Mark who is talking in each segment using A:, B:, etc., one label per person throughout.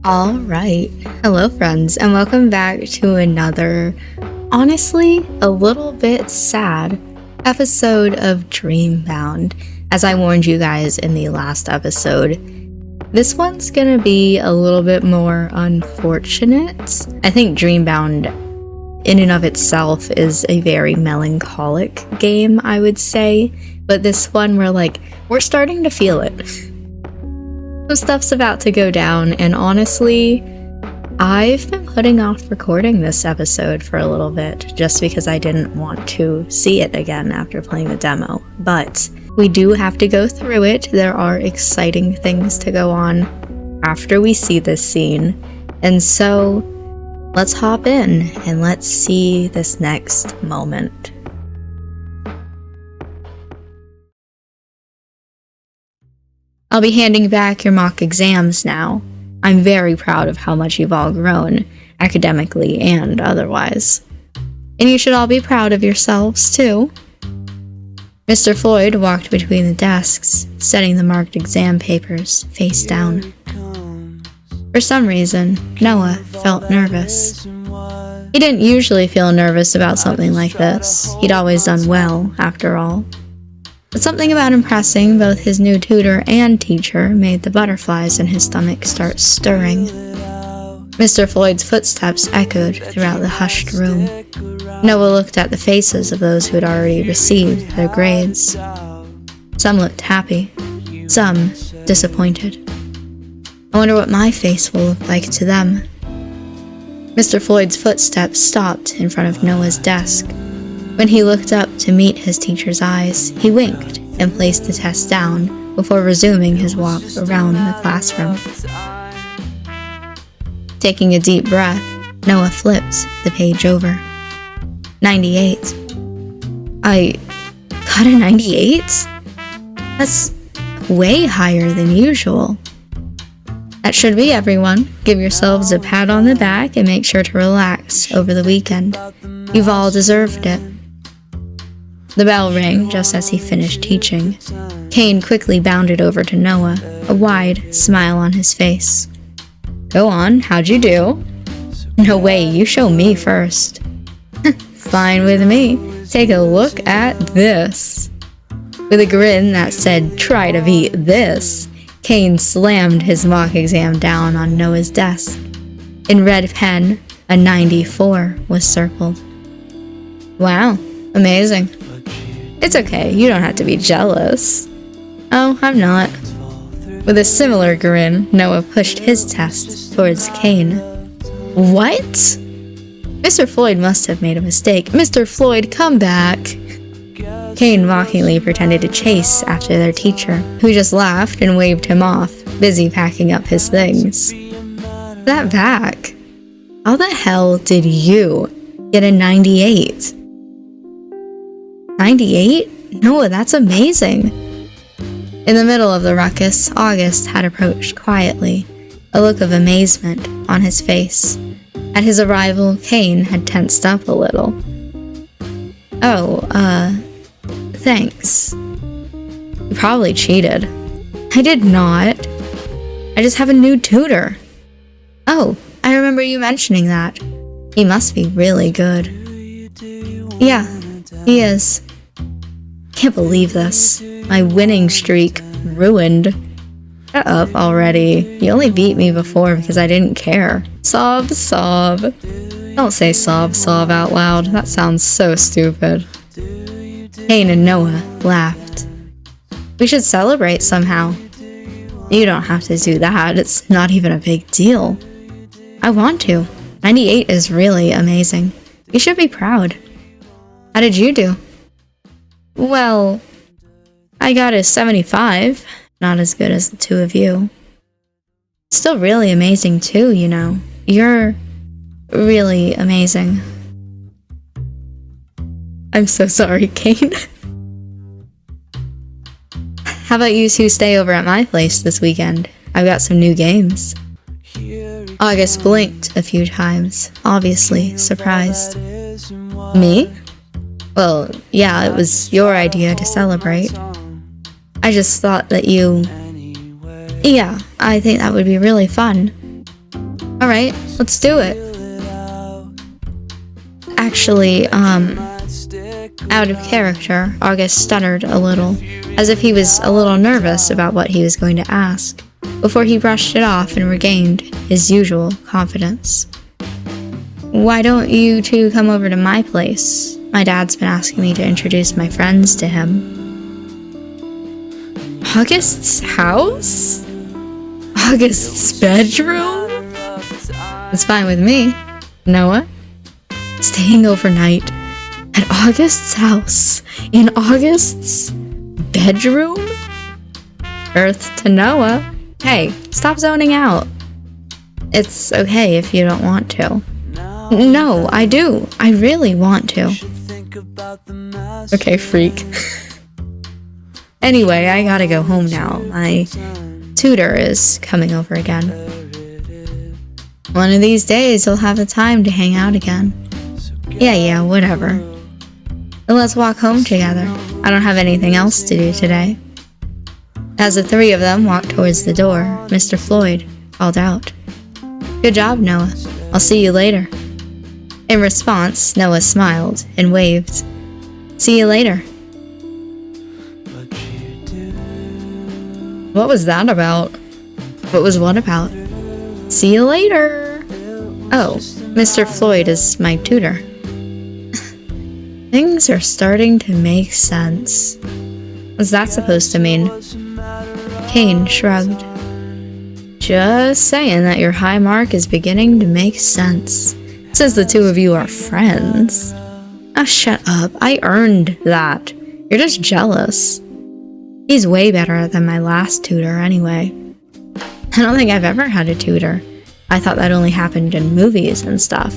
A: Alright, hello friends, and welcome back to another, honestly, a little bit sad episode of Dreambound. As I warned you guys in the last episode, this one's gonna be a little bit more unfortunate. I think Dreambound, in and of itself, is a very melancholic game, I would say. But this one, we're starting to feel it. Some stuff's about to go down, and honestly, I've been putting off recording this episode for a little bit just because I didn't want to see it again after playing the demo. But we do have to go through it. There are exciting things to go on after we see this scene. And so, let's hop in and let's see this next moment. I'll be handing back your mock exams now. I'm very proud of how much you've all grown, academically and otherwise. And you should all be proud of yourselves, too. Mr. Floyd walked between the desks, setting the marked exam papers face down. For some reason, Noah felt nervous. He didn't usually feel nervous about something like this. He'd always done well, after all. But something about impressing both his new tutor and teacher made the butterflies in his stomach start stirring. Mr. Floyd's footsteps echoed throughout the hushed room. Noah looked at the faces of those who had already received their grades. Some looked happy, some disappointed. I wonder what my face will look like to them. Mr. Floyd's footsteps stopped in front of Noah's desk. When he looked up to meet his teacher's eyes, he winked and placed the test down before resuming his walk around the classroom. Taking a deep breath, Noah flipped the page over. 98. I got a 98? That's way higher than usual. That should be everyone. Give yourselves a pat on the back and make sure to relax over the weekend. You've all deserved it. The bell rang just as he finished teaching. Kane quickly bounded over to Noah, a wide smile on his face. Go on, how'd you do? No way, you show me first. Fine with me. Take a look at this. With a grin that said, try to beat this, Kane slammed his mock exam down on Noah's desk. In red pen, a 94 was circled. Wow, amazing. It's okay, you don't have to be jealous. Oh, I'm not. With a similar grin, Noah pushed his test towards Kane. What? Mr. Floyd must have made a mistake. Mr. Floyd, come back! Kane mockingly pretended to chase after their teacher, who just laughed and waved him off, busy packing up his things. That back. How the hell did you get a 98? 98? Noah, that's amazing. In the middle of the ruckus, August had approached quietly, a look of amazement on his face. At his arrival, Kane had tensed up a little. Oh, thanks. You probably cheated. I did not. I just have a new tutor. Oh, I remember you mentioning that. He must be really good. Yeah, he is. Can't believe this. My winning streak ruined. Shut up already. You only beat me before because I didn't care. Sob, sob. Don't say sob, sob out loud. That sounds so stupid. Kane and Noah laughed. We should celebrate somehow. You don't have to do that. It's not even a big deal. I want to. 98 is really amazing. You should be proud. How did you do? Well, I got a 75. Not as good as the two of you. Still really amazing too, you know. You're really amazing. I'm so sorry, Kane. How about you two stay over at my place this weekend? I've got some new games. August blinked a few times, obviously surprised. Me? Well, yeah, it was your idea to celebrate. I just thought that you... Yeah, I think that would be really fun. Alright, let's do it. Actually, out of character, August stuttered a little, as if he was a little nervous about what he was going to ask, before he brushed it off and regained his usual confidence. Why don't you two come over to my place? My dad's been asking me to introduce my friends to him. August's house? August's bedroom? It's fine with me. Noah? Staying overnight at August's house in August's bedroom? Earth to Noah. Hey, stop zoning out. It's okay if you don't want to. No, I do. I really want to. Okay, freak. Anyway, I gotta go home now. My tutor is coming over again. One of these days, he'll have the time to hang out again. Yeah, whatever. Let's walk home together. I don't have anything else to do today. As the three of them walked towards the door, Mr. Floyd called out, "Good job, Noah. I'll see you later." In response, Noah smiled and waved. "See you later." What was that about? What was what about? See you later. Oh, Mr. Floyd is my tutor. Things are starting to make sense. What's that supposed to mean? Kane shrugged. Just saying that your high mark is beginning to make sense, since the two of you are friends. Oh, shut up. I earned that. You're just jealous. He's way better than my last tutor anyway. I don't think I've ever had a tutor. I thought that only happened in movies and stuff.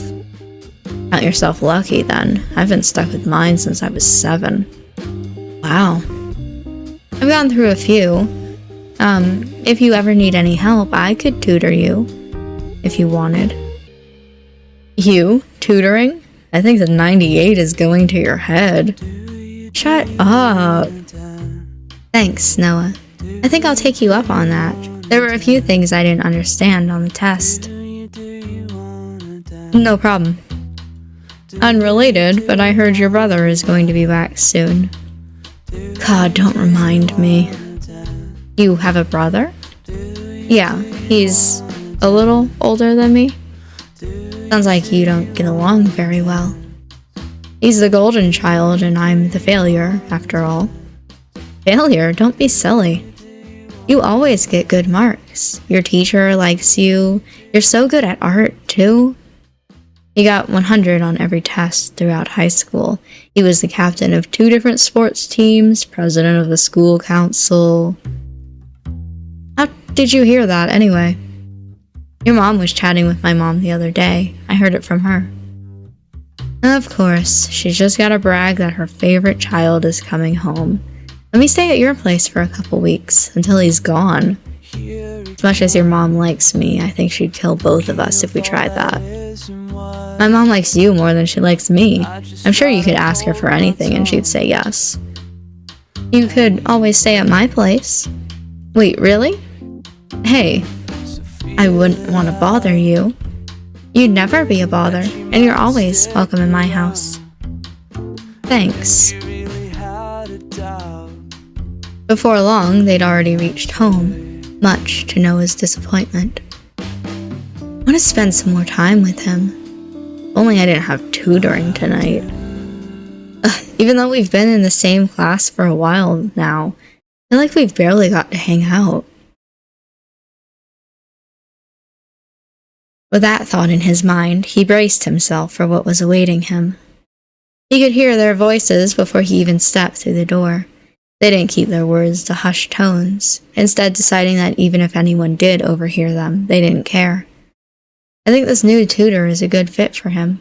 A: Count yourself lucky then. I've been stuck with mine since I was 7. Wow. I've gone through a few. If you ever need any help, I could tutor you. If you wanted. You? Tutoring? I think the 98 is going to your head. Shut up. Thanks, Noah. I think I'll take you up on that. There were a few things I didn't understand on the test. No problem. Unrelated, but I heard your brother is going to be back soon. God, don't remind me. You have a brother? Yeah, he's a little older than me. Sounds like you don't get along very well. He's the golden child and I'm the failure, after all. Failure? Don't be silly. You always get good marks. Your teacher likes you. You're so good at art, too. He got 100 on every test throughout high school. He was the captain of 2 different sports teams, president of the school council. How did you hear that, anyway? Your mom was chatting with my mom the other day. I heard it from her. Of course, she's just gotta brag that her favorite child is coming home. Let me stay at your place for a couple weeks, until he's gone. As much as your mom likes me, I think she'd kill both of us if we tried that. My mom likes you more than she likes me. I'm sure you could ask her for anything and she'd say yes. You could always stay at my place. Wait, really? Hey, I wouldn't want to bother you. You'd never be a bother, and you're always welcome in my house. Thanks. Before long, they'd already reached home, much to Noah's disappointment. I want to spend some more time with him. If only I didn't have tutoring tonight. Even though we've been in the same class for a while now, I feel like we've barely got to hang out. With that thought in his mind, he braced himself for what was awaiting him. He could hear their voices before he even stepped through the door. They didn't keep their words to hushed tones, instead deciding that even if anyone did overhear them, they didn't care. I think this new tutor is a good fit for him.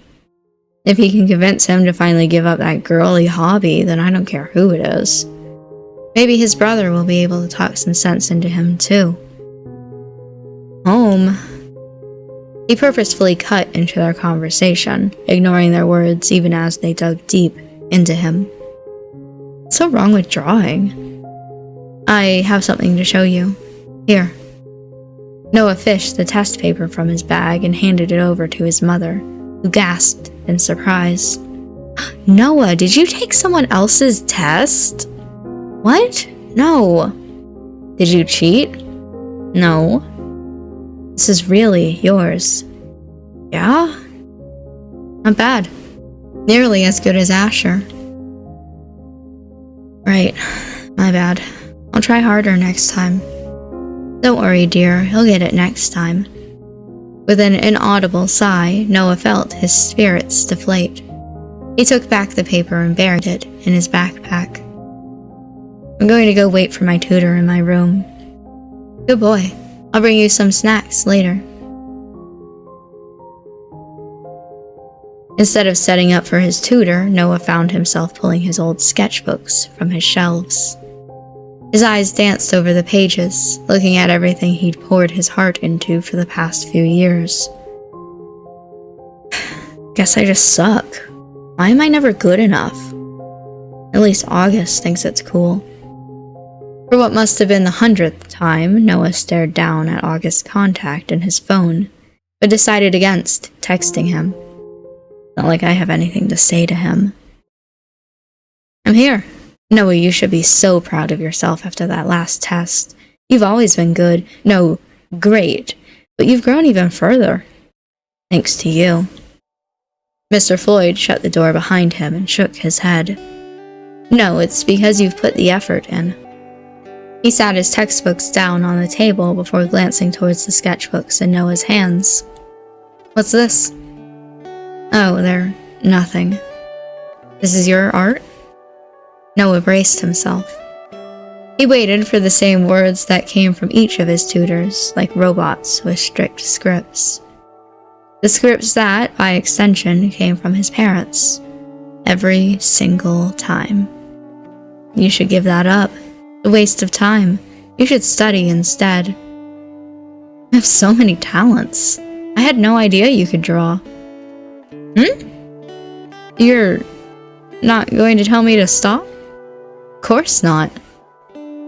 A: If he can convince him to finally give up that girly hobby, then I don't care who it is. Maybe his brother will be able to talk some sense into him, too. Home. He purposefully cut into their conversation, ignoring their words even as they dug deep into him. What's so wrong with drawing? I have something to show you. Here. Noah fished the test paper from his bag and handed it over to his mother, who gasped in surprise. Noah, did you take someone else's test? What? No. Did you cheat? No. This is really yours. Yeah? Not bad. Nearly as good as Asher. Right. My bad. I'll try harder next time. Don't worry, dear. He'll get it next time. With an inaudible sigh, Noah felt his spirits deflate. He took back the paper and buried it in his backpack. I'm going to go wait for my tutor in my room. Good boy. I'll bring you some snacks later. Instead of setting up for his tutor, Noah found himself pulling his old sketchbooks from his shelves. His eyes danced over the pages, looking at everything he'd poured his heart into for the past few years. Guess I just suck. Why am I never good enough? At least August thinks it's cool. For what must have been the 100th time, Noah stared down at August's contact in his phone, but decided against texting him. Not like I have anything to say to him. I'm here. Noah, you should be so proud of yourself after that last test. You've always been good. No, great. But you've grown even further. Thanks to you. Mr. Floyd shut the door behind him and shook his head. No, it's because you've put the effort in. He sat his textbooks down on the table before glancing towards the sketchbooks in Noah's hands. What's this? Oh, they're nothing. This is your art? Noah braced himself. He waited for the same words that came from each of his tutors, like robots with strict scripts. The scripts that, by extension, came from his parents. Every single time. You should give that up. A waste of time. You should study instead. You have so many talents. I had no idea you could draw. You're not going to tell me to stop? Of course not.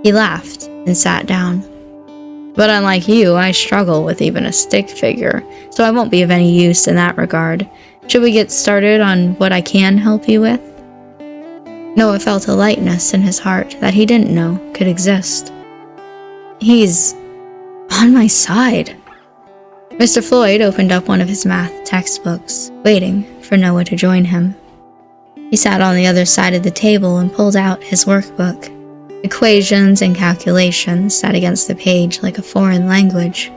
A: He laughed and sat down. But unlike you, I struggle with even a stick figure, so I won't be of any use in that regard. Should we get started on what I can help you with? Noah felt a lightness in his heart that he didn't know could exist. He's on my side. Mr. Floyd opened up one of his math textbooks, waiting for Noah to join him. He sat on the other side of the table and pulled out his workbook. Equations and calculations sat against the page like a foreign language.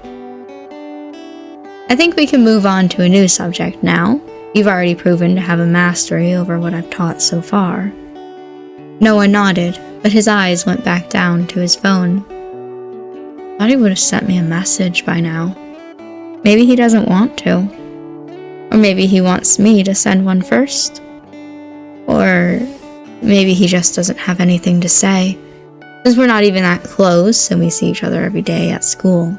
A: I think we can move on to a new subject now. You've already proven to have a mastery over what I've taught so far. Noah nodded, but his eyes went back down to his phone. Thought he would have sent me a message by now. Maybe he doesn't want to. Or maybe he wants me to send one first. Or maybe he just doesn't have anything to say, because we're not even that close and we see each other every day at school.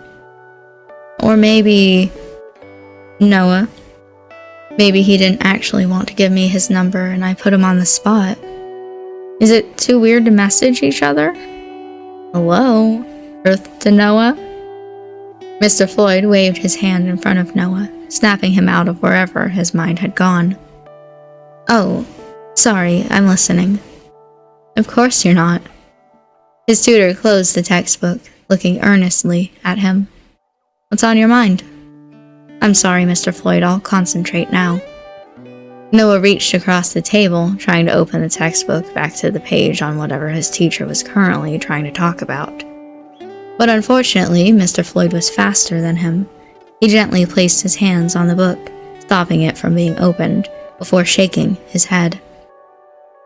A: Or maybe Noah. Maybe he didn't actually want to give me his number and I put him on the spot. Is it too weird to message each other? Hello, Earth to Noah? Mr. Floyd waved his hand in front of Noah, snapping him out of wherever his mind had gone. Oh, sorry, I'm listening. Of course you're not. His tutor closed the textbook, looking earnestly at him. What's on your mind? I'm sorry, Mr. Floyd, I'll concentrate now. Noah reached across the table, trying to open the textbook back to the page on whatever his teacher was currently trying to talk about. But unfortunately, Mr. Floyd was faster than him. He gently placed his hands on the book, stopping it from being opened, before shaking his head.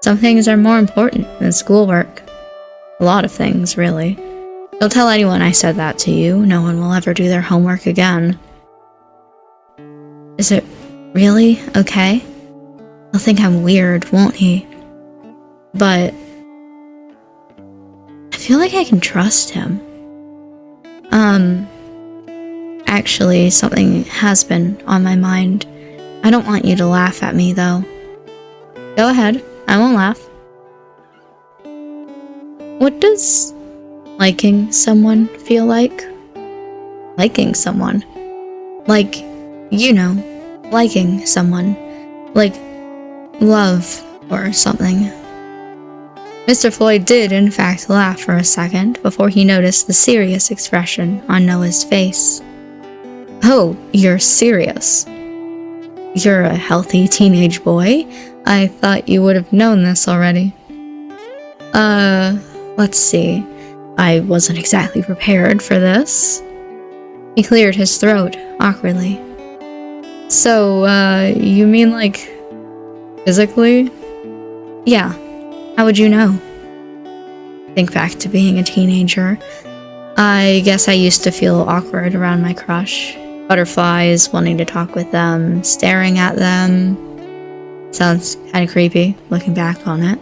A: Some things are more important than schoolwork. A lot of things, really. Don't tell anyone I said that to you. No one will ever do their homework again. Is it really okay? He'll think I'm weird, won't he? But I feel like I can trust him. Actually, something has been on my mind. I don't want you to laugh at me, though. Go ahead, I won't laugh. What does liking someone feel like? liking someone. Like, liking someone. Like, love or something. Mr. Floyd did, in fact, laugh for a second before he noticed the serious expression on Noah's face. Oh, you're serious. You're a healthy teenage boy. I thought you would have known this already. Let's see. I wasn't exactly prepared for this. He cleared his throat awkwardly. So, you mean like physically? Yeah. How would you know? Think back to being a teenager. I guess I used to feel awkward around my crush. Butterflies, wanting to talk with them, staring at them. Sounds kind of creepy, looking back on it.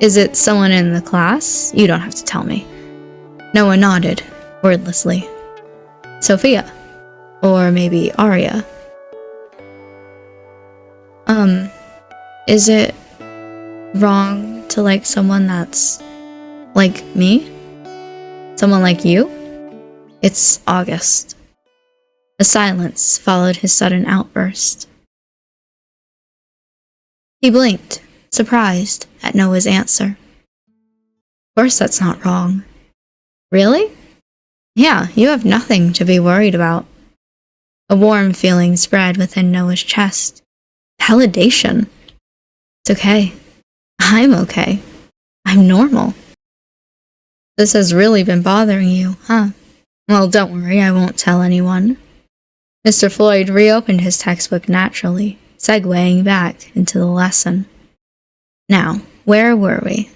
A: Is it someone in the class? You don't have to tell me. Noah nodded, wordlessly. Sophia. Or maybe Arya. Is it wrong to like someone that's like me? Someone like you? It's August. A silence followed his sudden outburst. He blinked, surprised at Noah's answer. Of course that's not wrong. Really? Yeah, you have nothing to be worried about. A warm feeling spread within Noah's chest. Validation. It's okay. I'm okay. I'm normal. This has really been bothering you, huh? Well, don't worry, I won't tell anyone. Mr. Floyd reopened his textbook naturally, segueing back into the lesson. Now, where were we?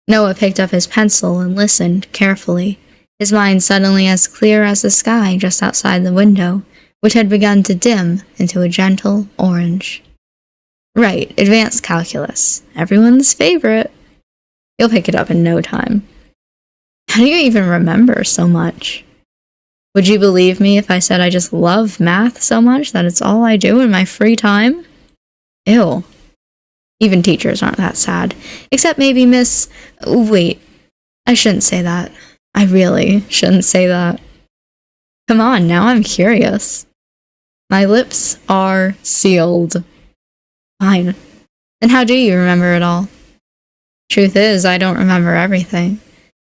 A: Noah picked up his pencil and listened carefully, his mind suddenly as clear as the sky just outside the window, which had begun to dim into a gentle orange. Right, advanced calculus. Everyone's favorite. You'll pick it up in no time. How do you even remember so much? Would you believe me if I said I just love math so much that it's all I do in my free time? Ew. Even teachers aren't that sad. Except maybe Miss... Wait, I shouldn't say that. I really shouldn't say that. Come on, now I'm curious. My lips are sealed. Fine. Then how do you remember it all? Truth is, I don't remember everything.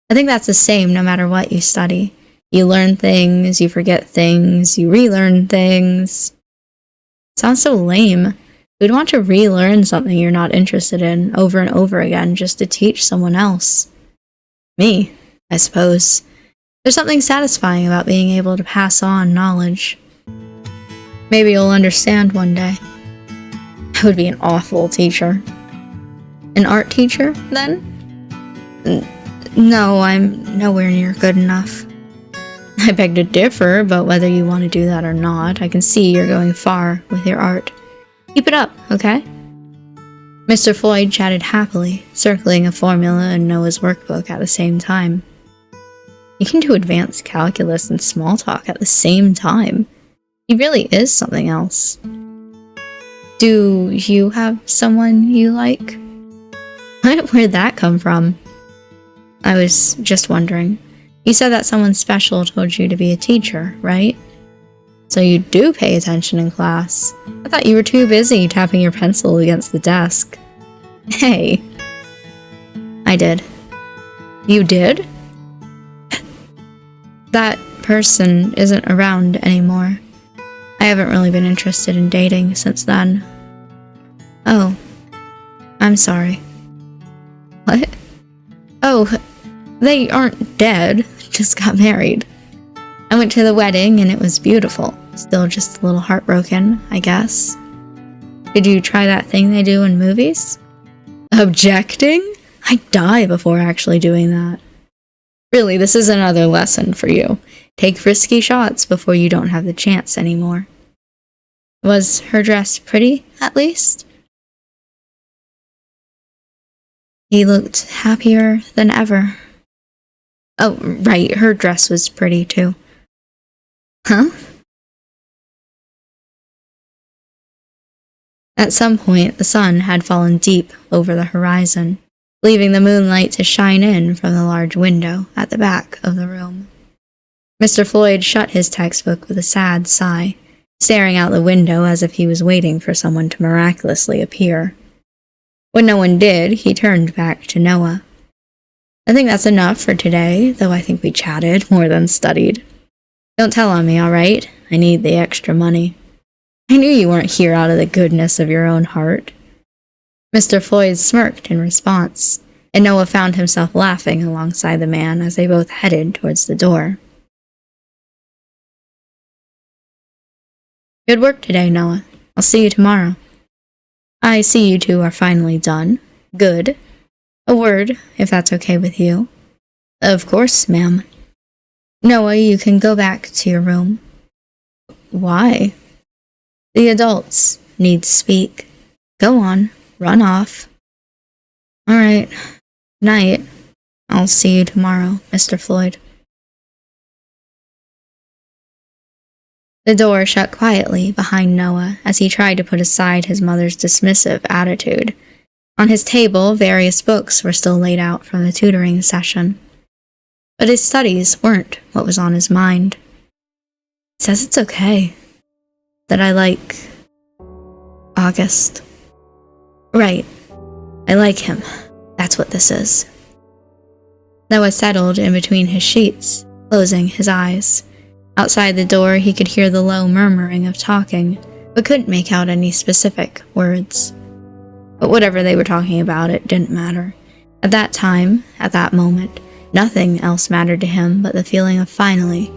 A: I think that's the same no matter what you study. You learn things, you forget things, you relearn things. Sounds so lame. Who'd want to relearn something you're not interested in over and over again just to teach someone else? Me, I suppose. There's something satisfying about being able to pass on knowledge. Maybe you'll understand one day. I would be an awful teacher. An art teacher, then? No, I'm nowhere near good enough. I beg to differ, but whether you want to do that or not, I can see you're going far with your art. Keep it up, okay? Mr. Floyd chatted happily, circling a formula in Noah's workbook at the same time. You can do advanced calculus and small talk at the same time. He really is something else. Do you have someone you like? Where'd that come from? I was just wondering. You said that someone special told you to be a teacher, right? So you do pay attention in class. I thought you were too busy tapping your pencil against the desk. Hey. I did. You did? That person isn't around anymore. I haven't really been interested in dating since then. Oh. I'm sorry. What? Oh, they aren't dead. Just got married. I went to the wedding and it was beautiful. Still just a little heartbroken, I guess. Did you try that thing they do in movies? Objecting? I'd die before actually doing that. Really, this is another lesson for you. Take risky shots before you don't have the chance anymore. Was her dress pretty, at least? He looked happier than ever. Oh, right, her dress was pretty too. Huh? At some point, the sun had fallen deep over the horizon, leaving the moonlight to shine in from the large window at the back of the room. Mr. Floyd shut his textbook with a sad sigh, staring out the window as if he was waiting for someone to miraculously appear. When no one did, he turned back to Noah. I think that's enough for today, though I think we chatted more than studied. Don't tell on me, all right? I need the extra money. I knew you weren't here out of the goodness of your own heart. Mr. Floyd smirked in response, and Noah found himself laughing alongside the man as they both headed towards the door. Good work today, Noah. I'll see you tomorrow. I see you two are finally done. Good. A word, if that's okay with you. Of course, ma'am. Noah, you can go back to your room. Why? The adults need to speak. Go on, run off. All right. Night. I'll see you tomorrow, Mr. Floyd. The door shut quietly behind Noah as he tried to put aside his mother's dismissive attitude. On his table, various books were still laid out from the tutoring session. But his studies weren't what was on his mind. He says it's okay. That I like August. Right. I like him. That's what this is. Noah settled in between his sheets, closing his eyes. Outside the door, he could hear the low murmuring of talking, but couldn't make out any specific words. But whatever they were talking about, it didn't matter. At that time, at that moment, nothing else mattered to him but the feeling of finally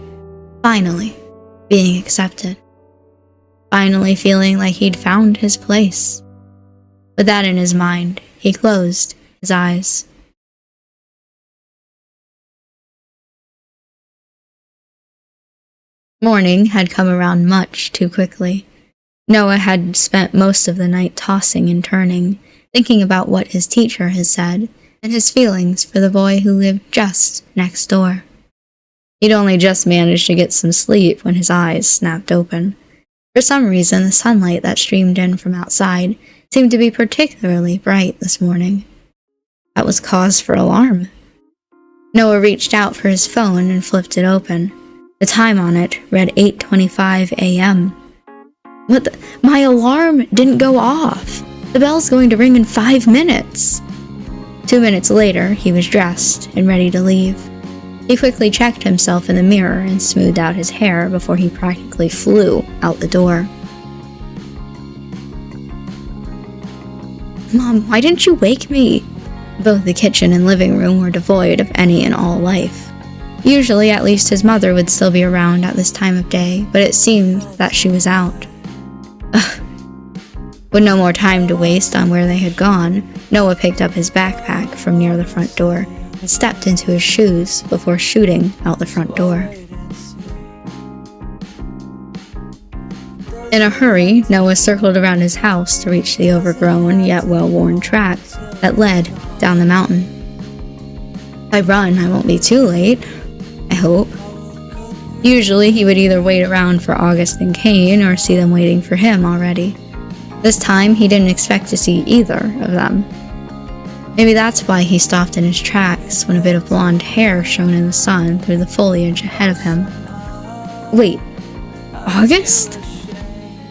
A: being accepted. Finally feeling like he'd found his place. With that in his mind, he closed his eyes. Morning had come around much too quickly. Noah had spent most of the night tossing and turning, thinking about what his teacher had said, and his feelings for the boy who lived just next door. He'd only just managed to get some sleep when his eyes snapped open. For some reason, the sunlight that streamed in from outside seemed to be particularly bright this morning. That was cause for alarm. Noah reached out for his phone and flipped it open. The time on it read 8:25 a.m. What the? My alarm didn't go off. The bell's going to ring in 5 minutes. 2 minutes later, he was dressed and ready to leave. He quickly checked himself in the mirror and smoothed out his hair before he practically flew out the door. Mom, why didn't you wake me? Both the kitchen and living room were devoid of any and all life. Usually, at least his mother would still be around at this time of day, but it seemed that she was out. Ugh. With no more time to waste on where they had gone, Noah picked up his backpack from near the front door and stepped into his shoes before shooting out the front door. In a hurry, Noah circled around his house to reach the overgrown yet well-worn track that led down the mountain. If I run, I won't be too late, I hope. Usually he would either wait around for August and Kane or see them waiting for him already. This time he didn't expect to see either of them. Maybe that's why he stopped in his tracks when a bit of blonde hair shone in the sun through the foliage ahead of him. Wait, August?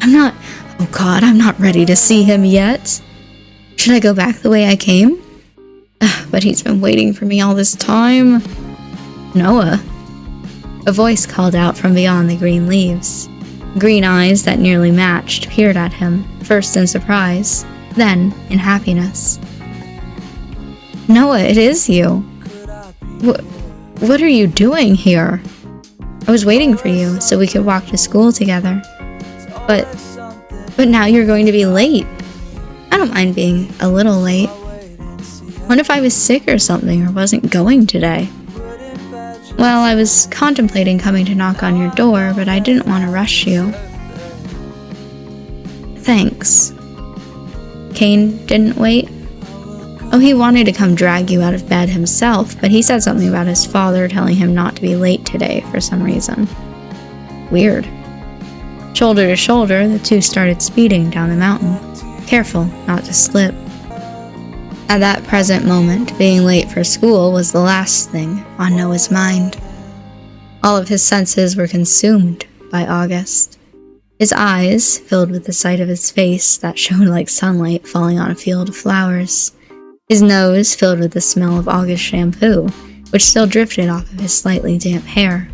A: I'm not ready to see him yet. Should I go back the way I came? But he's been waiting for me all this time. Noah. A voice called out from beyond the green leaves. Green eyes that nearly matched peered at him, first in surprise, then in happiness. Noah, it is you. What are you doing here? I was waiting for you so we could walk to school together. But now you're going to be late. I don't mind being a little late. What if I was sick or something or wasn't going today? Well, I was contemplating coming to knock on your door, but I didn't want to rush you. Thanks. Kane didn't wait? Oh, he wanted to come drag you out of bed himself, but he said something about his father telling him not to be late today for some reason. Weird. Shoulder to shoulder, the two started speeding down the mountain, careful not to slip. At that present moment, being late for school was the last thing on Noah's mind. All of his senses were consumed by August. His eyes filled with the sight of his face that shone like sunlight falling on a field of flowers. His nose filled with the smell of August shampoo, which still drifted off of his slightly damp hair.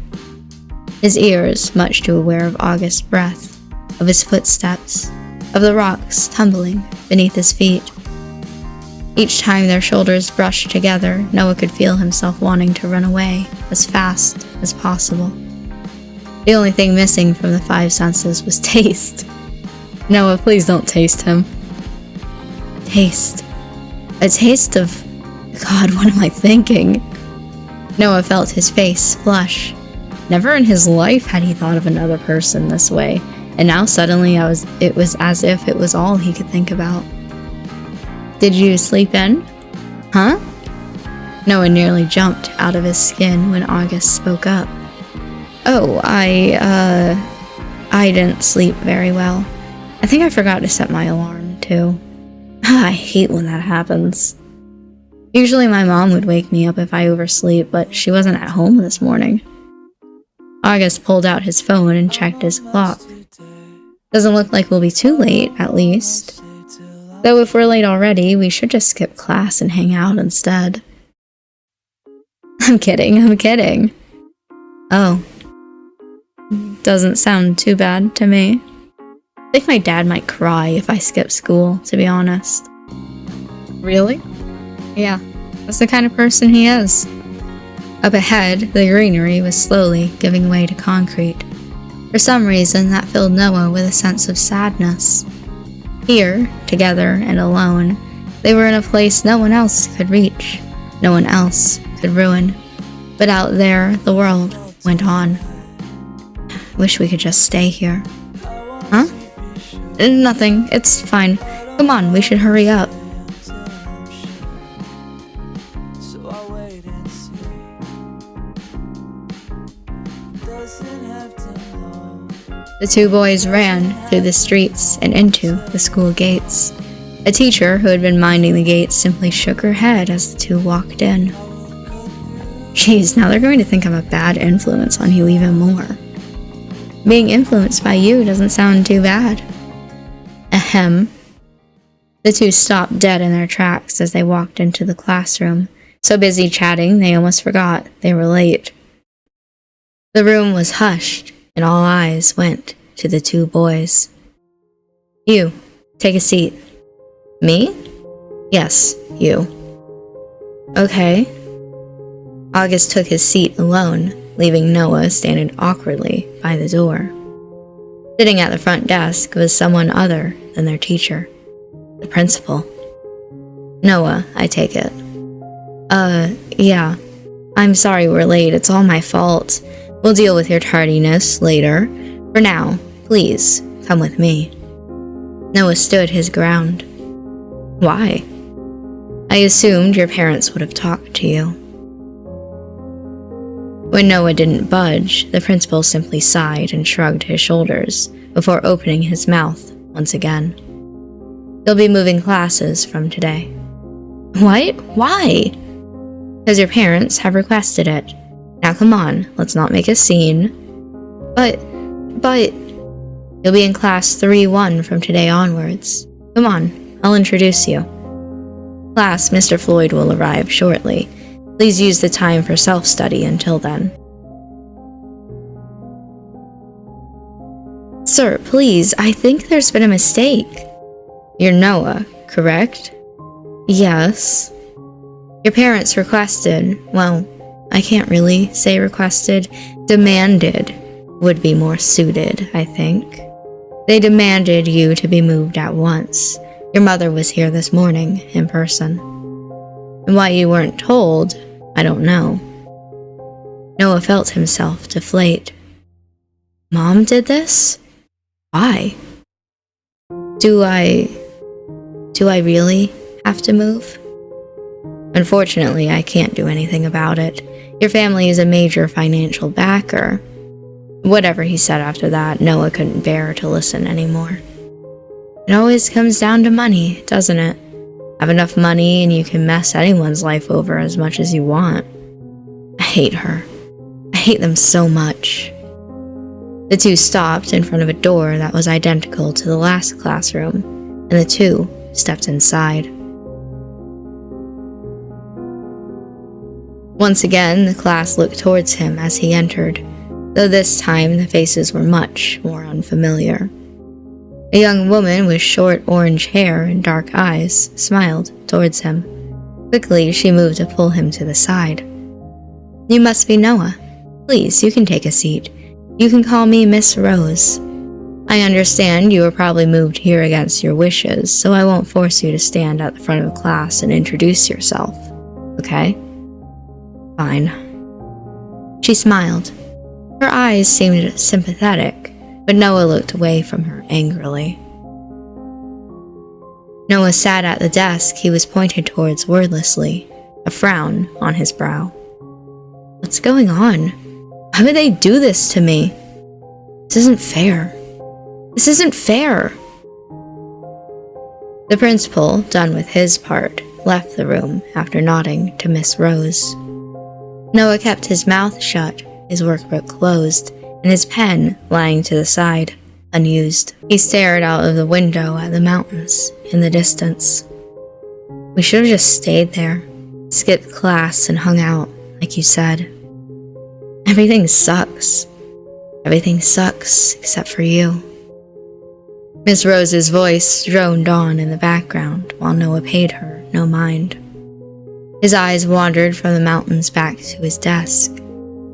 A: His ears much too aware of August's breath, of his footsteps, of the rocks tumbling beneath his feet. Each time their shoulders brushed together, Noah could feel himself wanting to run away as fast as possible. The only thing missing from the five senses was taste. Noah, please don't taste him. Taste. A taste of... God, what am I thinking? Noah felt his face flush. Never in his life had he thought of another person this way, and now suddenly it was as if it was all he could think about. Did you sleep in? Huh? Noah nearly jumped out of his skin when August spoke up. Oh, I didn't sleep very well. I think I forgot to set my alarm, too. I hate when that happens. Usually my mom would wake me up if I oversleep, but she wasn't at home this morning. August pulled out his phone and checked his clock. Doesn't look like we'll be too late, at least. Though if we're late already, we should just skip class and hang out instead. I'm kidding. Oh. Doesn't sound too bad to me. I think my dad might cry if I skip school, to be honest. Really? Yeah, that's the kind of person he is. Up ahead, the greenery was slowly giving way to concrete. For some reason, that filled Noah with a sense of sadness. Here, together and alone, they were in a place no one else could reach, no one else could ruin. But out there, the world went on. Wish we could just stay here. Huh? Nothing, it's fine. Come on, we should hurry up. The two boys ran through the streets and into the school gates. A teacher who had been minding the gates simply shook her head as the two walked in. Geez, now they're going to think I'm a bad influence on you even more. Being influenced by you doesn't sound too bad. Ahem. The two stopped dead in their tracks as they walked into the classroom, so busy chatting they almost forgot they were late. The room was hushed, and all eyes went to the two boys. You, take a seat. Me? Yes, you. Okay. August took his seat alone, leaving Noah standing awkwardly by the door. Sitting at the front desk was someone other than their teacher, the principal. Noah, I take it. Yeah. I'm sorry we're late, it's all my fault. We'll deal with your tardiness later. For now, please, come with me. Noah stood his ground. Why? I assumed your parents would have talked to you. When Noah didn't budge, the principal simply sighed and shrugged his shoulders before opening his mouth once again. You'll be moving classes from today. What? Why? Because your parents have requested it. Now come on, let's not make a scene. But, you'll be in class 3-1 from today onwards. Come on, I'll introduce you. Class, Mr. Floyd will arrive shortly. Please use the time for self-study until then. Sir, please, I think there's been a mistake. You're Noah, correct? Yes. Your parents requested, well, I can't really say requested, demanded would be more suited, I think. They demanded you to be moved at once. Your mother was here this morning, in person. And why you weren't told, I don't know. Noah felt himself deflate. Mom did this? Why? Do I really have to move? Unfortunately, I can't do anything about it. Your family is a major financial backer. Whatever he said after that, Noah couldn't bear to listen anymore. It always comes down to money, doesn't it? Have enough money and you can mess anyone's life over as much as you want. I hate her. I hate them so much." The two stopped in front of a door that was identical to the last classroom, and the two stepped inside. Once again, the class looked towards him as he entered, though this time the faces were much more unfamiliar. A young woman with short orange hair and dark eyes smiled towards him. Quickly, she moved to pull him to the side. "You must be Noah. Please, you can take a seat. You can call me Miss Rose. I understand you were probably moved here against your wishes, so I won't force you to stand at the front of the class and introduce yourself. Okay?" "Fine." She smiled. Her eyes seemed sympathetic, but Noah looked away from her angrily. Noah sat at the desk he was pointed towards wordlessly, a frown on his brow. "What's going on? Why would they do this to me? This isn't fair. This isn't fair." The principal, done with his part, left the room after nodding to Miss Rose. Noah kept his mouth shut, his workbook closed, and his pen lying to the side, unused. He stared out of the window at the mountains in the distance. "We should have just stayed there, skipped class and hung out, like you said. Everything sucks. Everything sucks except for you." Miss Rose's voice droned on in the background while Noah paid her no mind. His eyes wandered from the mountains back to his desk.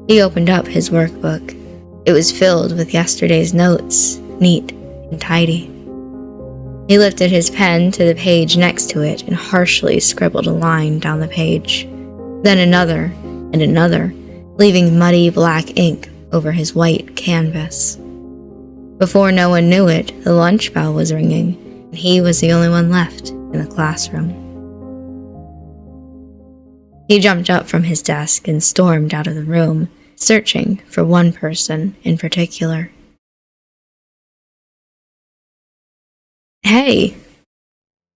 A: He opened up his workbook. It was filled with yesterday's notes, neat and tidy. He lifted his pen to the page next to it and harshly scribbled a line down the page, then another and another, leaving muddy black ink over his white canvas. Before no one knew it, the lunch bell was ringing, and he was the only one left in the classroom. He jumped up from his desk and stormed out of the room, searching for one person in particular. "Hey!"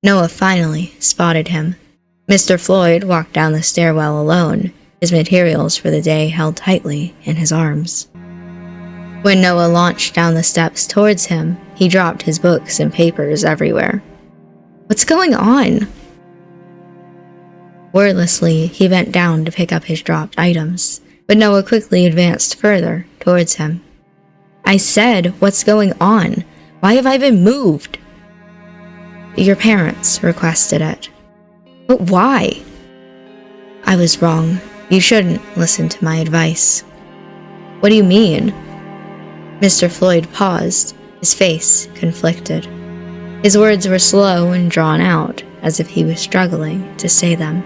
A: Noah finally spotted him. Mr. Floyd walked down the stairwell alone, his materials for the day held tightly in his arms. When Noah launched down the steps towards him, he dropped his books and papers everywhere. "What's going on?" Wordlessly, he bent down to pick up his dropped items, but Noah quickly advanced further towards him. "I said, what's going on? Why have I been moved?" "Your parents requested it." "But why?" "I was wrong. You shouldn't listen to my advice." "What do you mean?" Mr. Floyd paused, his face conflicted. His words were slow and drawn out, as if he was struggling to say them.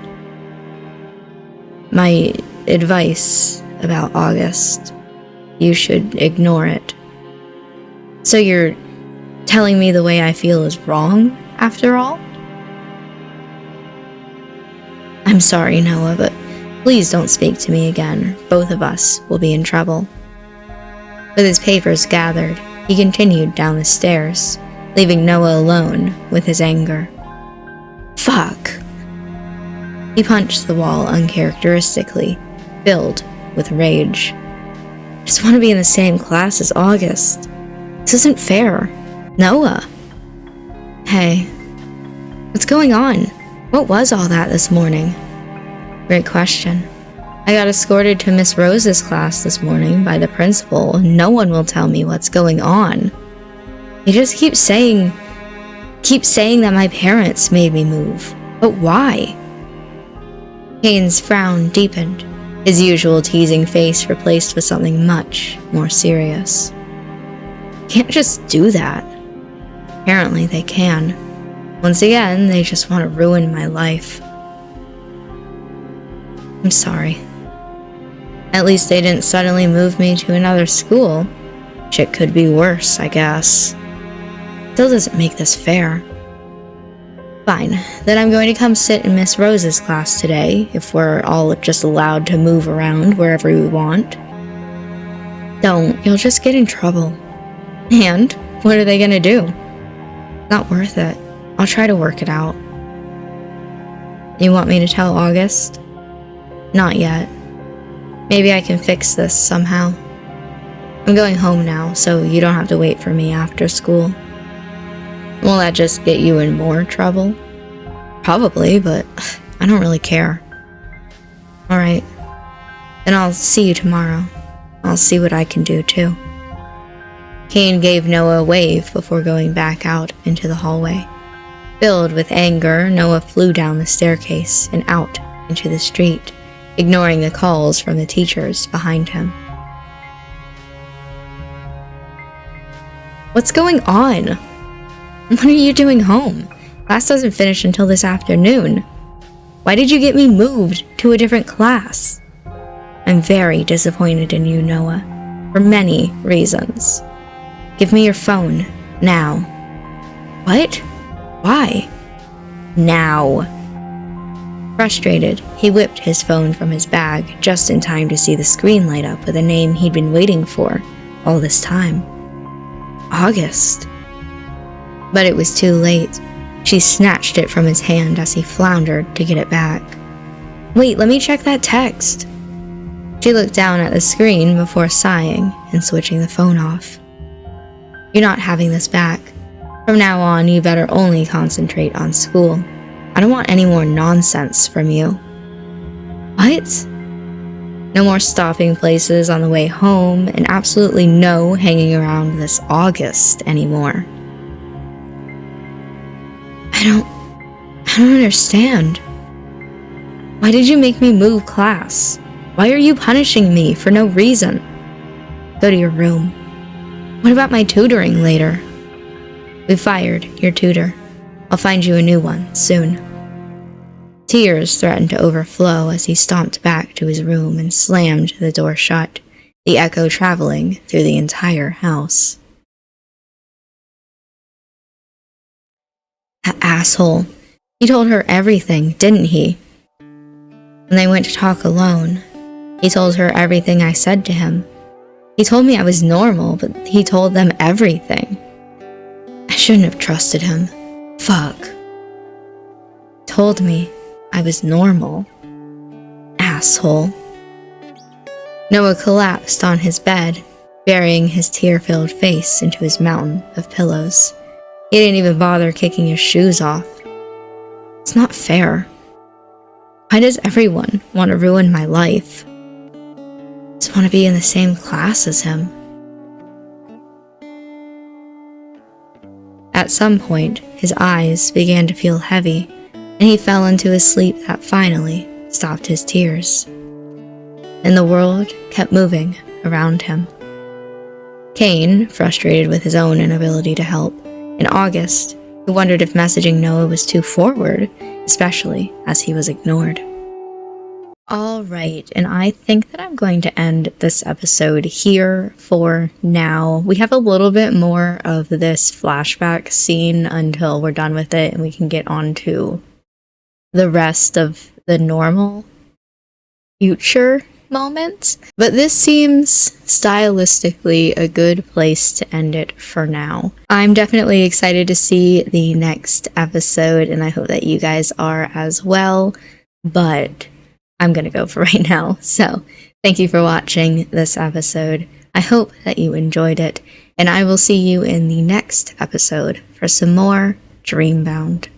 A: "My advice about August. You should ignore it." "So you're telling me the way I feel is wrong, after all?" "I'm sorry, Noah, but please don't speak to me again. Both of us will be in trouble." With his papers gathered, he continued down the stairs, leaving Noah alone with his anger. "Fuck!" He punched the wall uncharacteristically, filled with rage. "I just want to be in the same class as August. This isn't fair. Noah!" "Hey, what's going on? What was all that this morning?" "Great question. I got escorted to Miss Rose's class this morning by the principal, and no one will tell me what's going on. They just keep saying that my parents made me move. But why?" Kane's frown deepened, his usual teasing face replaced with something much more serious. "Can't just do that." "Apparently they can. Once again, they just want to ruin my life." "I'm sorry. At least they didn't suddenly move me to another school. Shit could be worse, I guess. Still doesn't make this fair." "Fine, then I'm going to come sit in Miss Rose's class today, if we're all just allowed to move around wherever we want." "Don't, you'll just get in trouble." "And? What are they gonna do?" "Not worth it. I'll try to work it out." "You want me to tell August?" "Not yet." Maybe I can fix this somehow. I'm going home now, so you don't have to wait for me after school. Will that just get you in more trouble? Probably, but I don't really care. Alright, then I'll see you tomorrow. I'll see what I can do too. Kane gave Noah a wave before going back out into the hallway. Filled with anger, Noah flew down the staircase and out into the street, ignoring the calls from the teachers behind him. What's going on? What are you doing home? Class doesn't finish until this afternoon. Why did you get me moved to a different class? I'm very disappointed in you, Noah, for many reasons. Give me your phone, now. What? Why? Now. Frustrated, he whipped his phone from his bag just in time to see the screen light up with a name he'd been waiting for all this time. August. But it was too late. She snatched it from his hand as he floundered to get it back. Wait, let me check that text. She looked down at the screen before sighing and switching the phone off. You're not having this back. From now on, you better only concentrate on school. I don't want any more nonsense from you. What? No more stopping places on the way home, and absolutely no hanging around this August anymore. I don't understand. Why did you make me move class? Why are you punishing me for no reason? Go to your room. What about my tutoring later? We fired your tutor. I'll find you a new one soon. Tears threatened to overflow as he stomped back to his room and slammed the door shut, the echo traveling through the entire house. That asshole. He told her everything, didn't he? When they went to talk alone, he told her everything I said to him. He told me I was normal, but he told them everything. I shouldn't have trusted him. Fuck. Told me I was normal. Asshole. Noah collapsed on his bed, burying his tear-filled face into his mountain of pillows. He didn't even bother kicking his shoes off. It's not fair. Why does everyone want to ruin my life? Just want to be in the same class as him. At some point, his eyes began to feel heavy, and he fell into a sleep that finally stopped his tears. And the world kept moving around him. Kane, frustrated with his own inability to help, and August, who wondered if messaging Noah was too forward, especially as he was ignored. Alright, and I think that I'm going to end this episode here for now. We have a little bit more of this flashback scene until we're done with it and we can get on to the rest of the normal future moments. But this seems stylistically a good place to end it for now. I'm definitely excited to see the next episode, and I hope that you guys are as well, but I'm gonna go for right now. So thank you for watching this episode. I hope that you enjoyed it, and I will see you in the next episode for some more Dreambound.